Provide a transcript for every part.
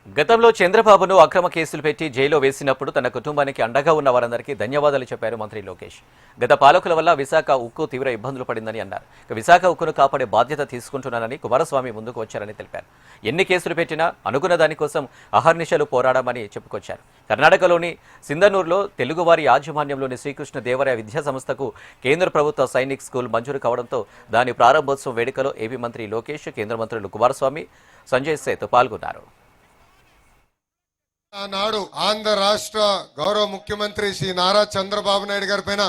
గతంలో చంద్రబాబును అక్రమ కేసులు పెట్టి జైల్లో వేసినప్పుడు తన కుటుంబానికి అండగా ఉన్న వారందరికీ ధన్యవాదాలు చెప్పారు మంత్రి లోకేష్. గత పాలకుల వల్ల విశాఖ ఉక్కు తీవ్ర ఇబ్బందులు పడిందని అన్నారు. విశాఖ ఉక్కును కాపాడే బాధ్యత తీసుకుంటున్నానని కుమారస్వామి ముందుకు వచ్చారని తెలిపారు. ఎన్ని కేసులు పెట్టినా అనుకున్న దానికోసం అహర్నిశలు పోరాడామని చెప్పుకొచ్చారు. కర్ణాటకలోని సింధనూరులో తెలుగువారి యాజమాన్యంలోని శ్రీకృష్ణ దేవరాయ విద్యా సంస్థకు కేంద్ర ప్రభుత్వ సైనిక్ స్కూల్ మంజూరు కావడంతో దాని ప్రారంభోత్సవం వేడుకలో ఏపీ మంత్రి లోకేష్, కేంద్ర మంత్రులు కుమారస్వామి, సంజయ్ సేత్ పాల్గొన్నారు. ఆనాడు ఆంధ్ర రాష్ట్ర గౌరవ ముఖ్యమంత్రి శ్రీ నారా చంద్రబాబు నాయుడు గారి పైన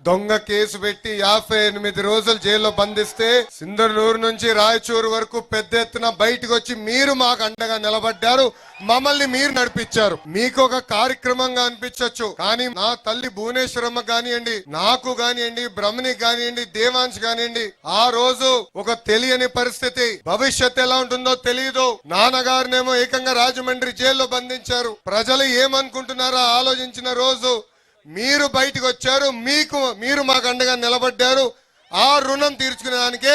దొంగ కేసు పెట్టి 58 రోజులు జైల్లో బంధిస్తే సింధనూరు నుంచి రాయచూరు వరకు పెద్ద ఎత్తున బయటకు వచ్చి మీరు మాకు అండగా నిలబడ్డారు. మమ్మల్ని మీరు నడిపించారు. మీకు ఒక కార్యక్రమంగా అనిపించవచ్చు, కానీ నా తల్లి భువనేశ్వరమ్మ కానివ్వండి, నాకు కానివ్వండి, బ్రహ్మణికి కానివ్వండి, దేవాంశ్ కానివ్వండి, ఆ రోజు ఒక తెలియని పరిస్థితి, భవిష్యత్ ఎలా ఉంటుందో తెలియదు. నాన్నగారినేమో ఏకంగా రాజమండ్రి జైల్లో బంధించారు. ప్రజలు ఏమనుకుంటున్నారో ఆలోచించిన రోజు మీరు బయటకు వచ్చారు. మీరు మాకు అండగా నిలబడ్డారు. ఆ రుణం తీర్చుకునేదానికే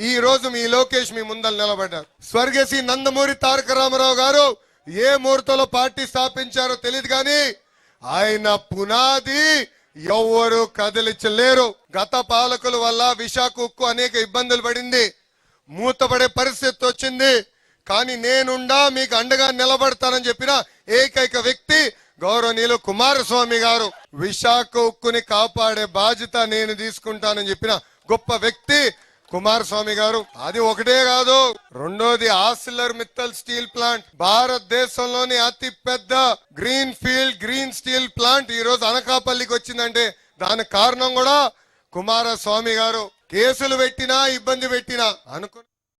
ఈ రోజు మీ లోకేష్ మీ ముందర నిలబడ్డారు. స్వర్గశ్రీ నందమూరి తారక రామారావు గారు ఏ ముహూర్తంలో పార్టీ స్థాపించారో తెలియదు, కానీ ఆయన పునాది ఎవ్వరూ కదిలించలేరు. గత పాలకుల వల్ల విశాఖ ఉక్కు అనేక ఇబ్బందులు పడింది, మూతపడే పరిస్థితి వచ్చింది. కానీ నేనుండా మీకు అండగా నిలబడతానని చెప్పిన ఏకైక వ్యక్తి గౌరవనీయులు కుమారస్వామి గారు. విశాఖ ఉక్కుని కాపాడే బాధ్యత నేను తీసుకుంటానని చెప్పిన గొప్ప వ్యక్తి కుమారస్వామి గారు. అది ఒకటే కాదు, రెండోది ఆర్సిలర్ మిత్తల్ స్టీల్ ప్లాంట్, భారతదేశంలోని అతి పెద్ద గ్రీన్ స్టీల్ ప్లాంట్ ఈ రోజు అనకాపల్లికి వచ్చిందంటే దానికి కారణం కూడా కుమారస్వామి గారు. కేసులు పెట్టినా ఇబ్బంది పెట్టినా అనుకున్న